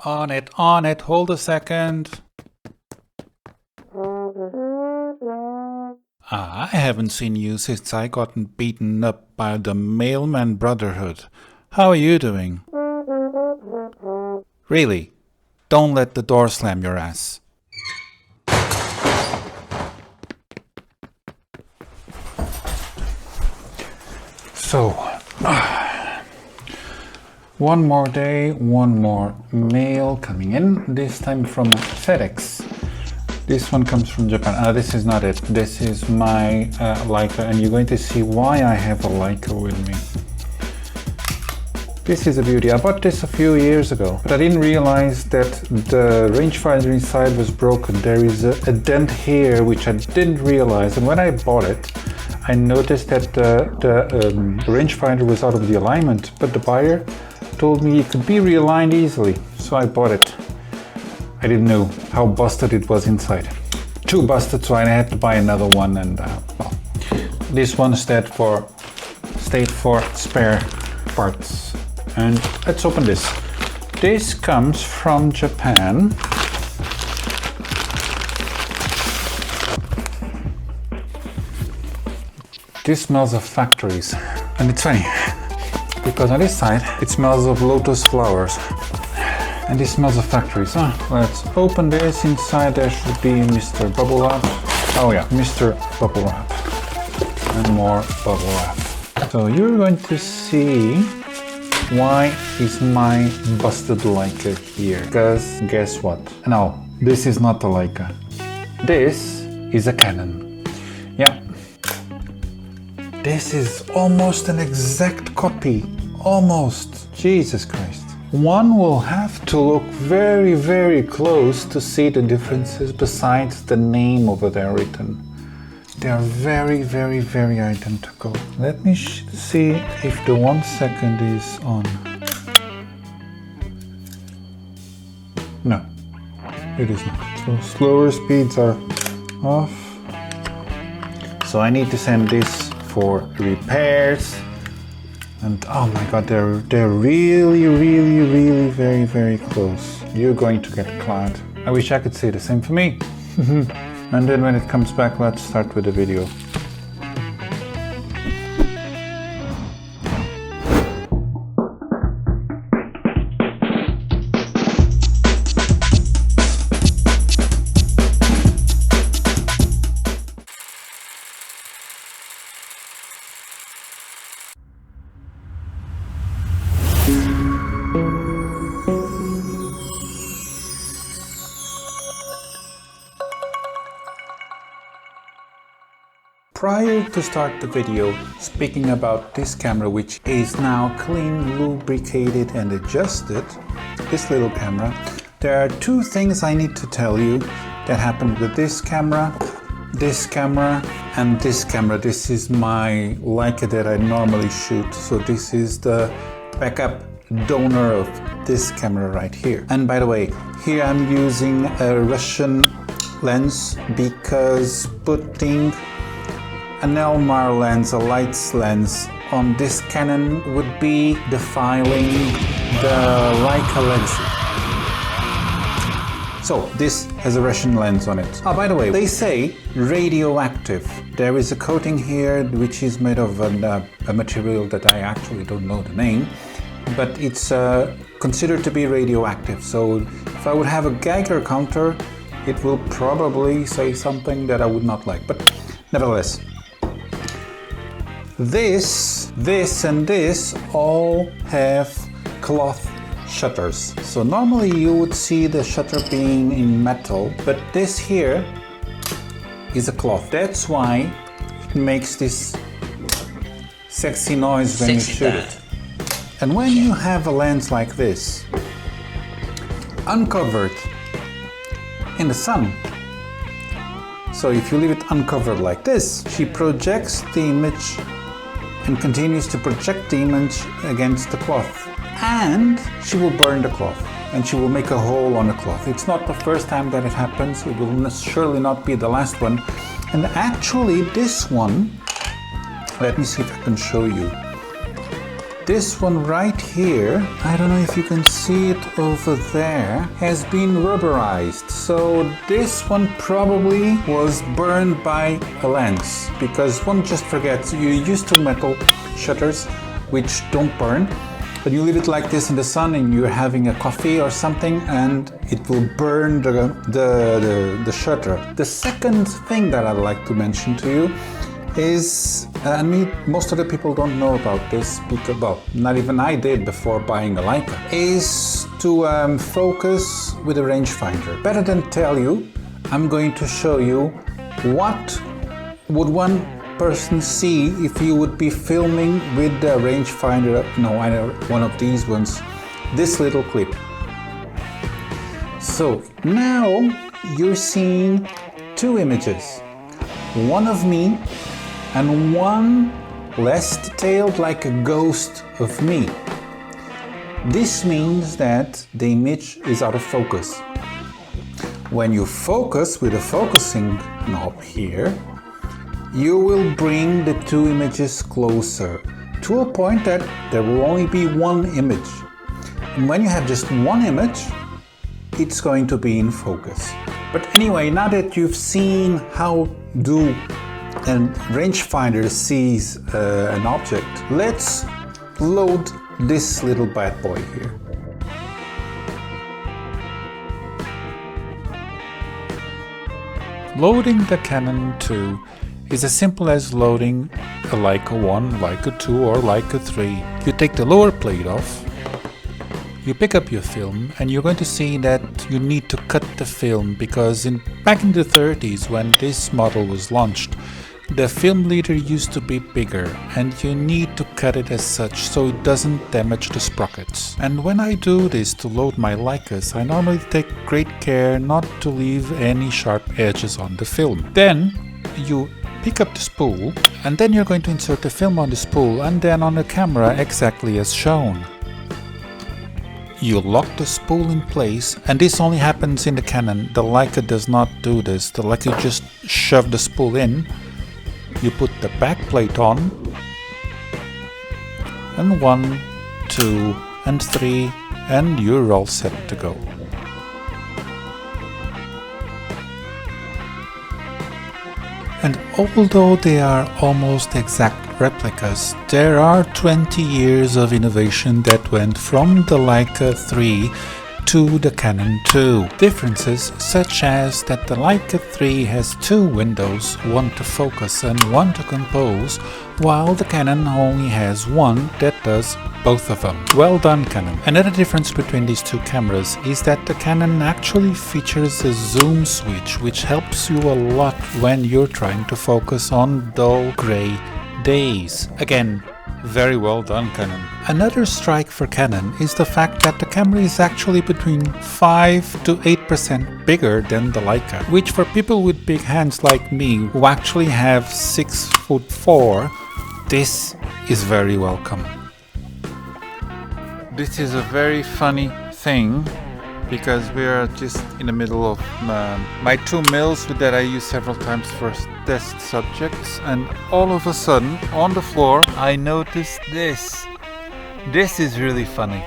On it, hold a second. I haven't seen you since I gotten beaten up by the Mailman Brotherhood. How are you doing? Really, don't let the door slam your ass. So, one more day, one more mail coming in, this time from FedEx. This one comes from Japan. This is not it. This is my Leica, and you're going to see why I have a Leica with me. This is a beauty. I bought this a few years ago, but I didn't realize that the rangefinder inside was broken. There is a dent here, which I didn't realize, and when I bought it, I noticed that the rangefinder was out of the alignment, but the buyer told me it could be realigned easily, so I bought it. I didn't know how busted it was inside. Too busted, so I had to buy another one, and well, this one stayed for spare parts. And let's open this. This comes from Japan. This smells of factories, and it's funny because on this side it smells of lotus flowers, and this smells of factories. Let's open this. Inside there should be Mr. Bubble Wrap. Oh yeah, Mr. Bubble Wrap, and more bubble wrap. So you're going to see why is my busted Leica here? Because guess what? No, this is not a Leica. This is a Canon. Yeah. This is almost an exact copy. Almost. Jesus Christ. One will have to look very, very close to see the differences besides the name over there written. They are very, very, very identical. Let me see if the 1 second is on. No, it is not. So slower speeds are off. So I need to send this for repairs. And oh my god, they're really, really, really very, very close. You're going to get a cloud. I wish I could say the same for me. And then when it comes back, let's start with the video. Prior to start the video, speaking about this camera, which is now clean, lubricated and adjusted, this little camera, there are two things I need to tell you that happened with this camera, and this camera. This is my Leica that I normally shoot, so this is the backup donor of this camera right here. And by the way, here I'm using a Russian lens because putting an Elmar lens, a lights lens, on this Canon would be defiling the Leica legacy. So this has a Russian lens on it. Oh, by the way, they say radioactive. There is a coating here which is made of a material that I actually don't know the name, but it's considered to be radioactive. So if I would have a Geiger counter, it will probably say something that I would not like, but nevertheless. This, and this all have cloth shutters. So normally you would see the shutter being in metal, but this here is a cloth. That's why it makes this sexy noise when you shoot it. And when you have a lens like this, uncovered in the sun, so if you leave it uncovered like this, she projects the image and continues to project the image against the cloth. And she will burn the cloth, and she will make a hole on the cloth. It's not the first time that it happens, it will surely not be the last one. And actually this one, let me see if I can show you. this one right here, I don't know if you can see it over there, has been rubberized. So this one probably was burned by a lens, because one just forgets. You're used to metal shutters which don't burn, but you leave it like this in the sun and you're having a coffee or something and it will burn the shutter. The second thing that I'd like to mention to you is, most of the people don't know about this because, well, not even I did before buying a Leica, is to focus with a rangefinder. Better than tell you, I'm going to show you what would one person see if you would be filming with the rangefinder, either one of these ones, this little clip. So now you're seeing two images, one of me and one less detailed, like a ghost of me. This means that the image is out of focus. When you focus with the focusing knob here, you will bring the two images closer to a point that there will only be one image. And when you have just one image, it's going to be in focus. But anyway, now that you've seen how a rangefinder sees an object, let's load this little bad boy here. Loading the Canon II is as simple as loading a Leica 1, Leica 2 or Leica 3. You take the lower plate off, you pick up your film, and you're going to see that you need to cut the film because back in the 30s when this model was launched, the film leader used to be bigger and you need to cut it as such so it doesn't damage the sprockets. And when I do this to load my Leicas, I normally take great care not to leave any sharp edges on the film. Then you pick up the spool and then you're going to insert the film on the spool and then on the camera exactly as shown. You lock the spool in place, and this only happens in the Canon. The Leica does not do this. The Leica just shove the spool in. You put the back plate on, and 1, 2, and 3, and you're all set to go. And although they are almost exact replicas, there are 20 years of innovation that went from the Leica III to the Canon II. Differences such as that the Leica III has two windows, one to focus and one to compose, while the Canon only has one that does both of them. Well done, Canon. Another difference between these two cameras is that the Canon actually features a zoom switch, which helps you a lot when you're trying to focus on dull gray days. Again, very well done, Canon. Another strike for Canon is the fact that the camera is actually between 5 to 8% bigger than the Leica, which for people with big hands like me who actually have 6'4", this is very welcome. This is a very funny thing because we are just in the middle of my 2 mils that I use several times for test subjects, and all of a sudden on the floor I noticed this. This is really funny.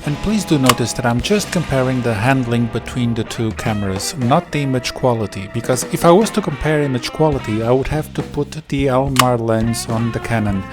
And please do notice that I'm just comparing the handling between the two cameras, not the image quality, because if I was to compare image quality I would have to put the Almar lens on the Canon,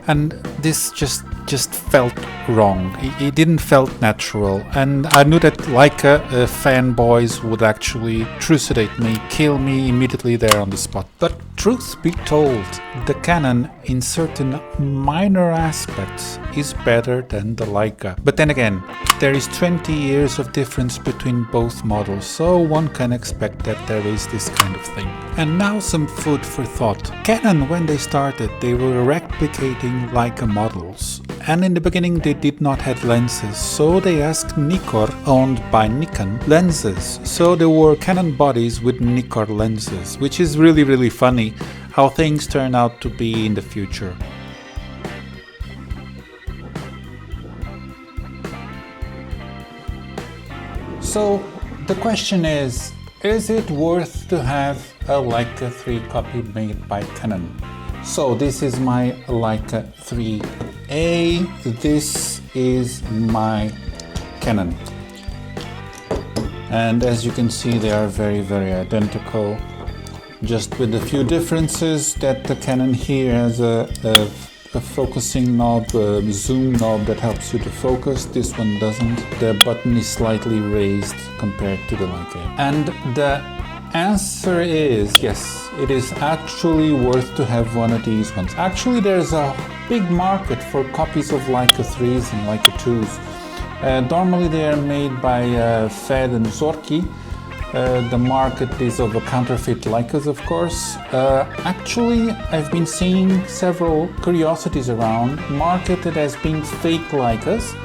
and this just felt wrong. It didn't felt natural, and I knew that Leica fanboys would actually trucidate me, kill me immediately there on the spot. But truth be told, the Canon in certain minor aspects is better than the Leica. But then again, there is 20 years of difference between both models, so one can expect that there is this kind of thing. And now some food for thought. Canon, when they started, they were replicating Leica models. And in the beginning they did not have lenses, so they asked Nikkor, owned by Nikon, lenses. So there were Canon bodies with Nikkor lenses, which is really funny how things turn out to be in the future. So the question is it worth to have a Leica III copy made by Canon? So this is my Leica IIIA, this is my Canon. And as you can see, they are very, very identical, just with a few differences that the Canon here has a focusing knob, a zoom knob that helps you to focus. This one doesn't. The button is slightly raised compared to the Leica. And the answer is yes, it is actually worth to have one of these ones. Actually, there's a big market for copies of Leica IIIs and Leica IIs. Normally they are made by Fed and Zorki. The market is of a counterfeit Leicas, of course. Actually, I've been seeing several curiosities around marketed as being fake Leicas.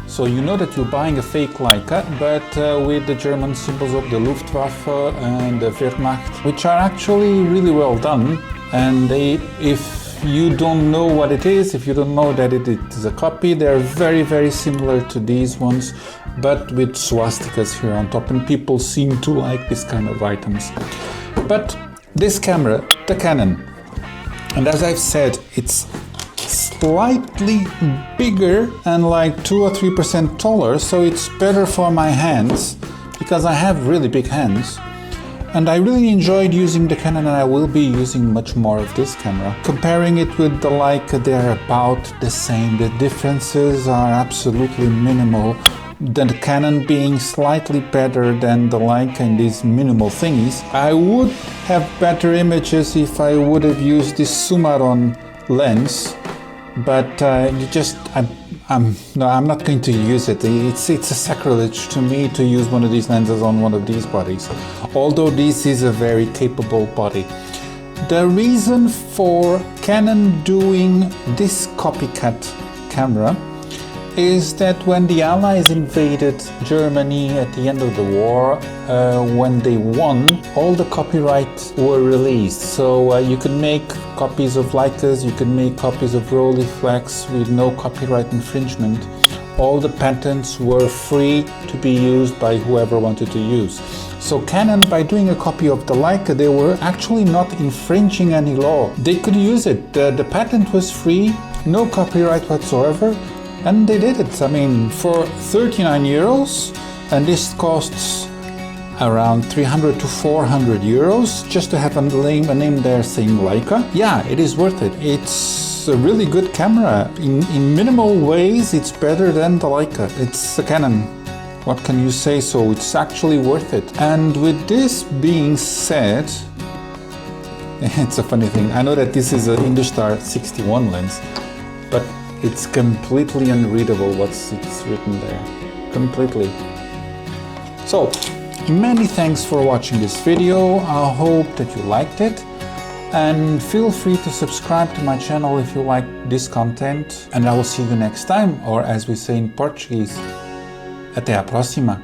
So you know that you're buying a fake Leica, but with the German symbols of the Luftwaffe and the Wehrmacht, which are actually really well done. And if you don't know what it is, if you don't know that it is a copy, they're very, very similar to these ones, but with swastikas here on top, and people seem to like this kind of items. But this camera, the Canon, and as I've said, it's slightly bigger and like 2 or 3% taller, so it's better for my hands because I have really big hands. And I really enjoyed using the Canon, and I will be using much more of this camera. Comparing it with the Leica, they're about the same. The differences are absolutely minimal. The Canon being slightly better than the Leica in these minimal thingies. I would have better images if I would have used this Sumaron lens, but no, I'm not going to use it. It's a sacrilege to me to use one of these lenses on one of these bodies, although this is a very capable body. The reason for Canon doing this copycat camera is that when the Allies invaded Germany at the end of the war, when they won, all the copyrights were released. So you could make copies of Leicas, you could make copies of Rolleiflex with no copyright infringement. All the patents were free to be used by whoever wanted to use. So Canon, by doing a copy of the Leica, they were actually not infringing any law. They could use it. The patent was free, no copyright whatsoever. And they did it. I mean, for 39 euros, and this costs around 300 to 400 euros just to have a name there saying Leica. Yeah, it is worth it. It's a really good camera. In minimal ways, it's better than the Leica. It's a Canon. What can you say? So it's actually worth it. And with this being said, it's a funny thing. I know that this is an Industar 61 lens, but it's completely unreadable what's written there. Completely. So, many thanks for watching this video. I hope that you liked it. And feel free to subscribe to my channel if you like this content. And I will see you next time, or as we say in Portuguese, até à próxima.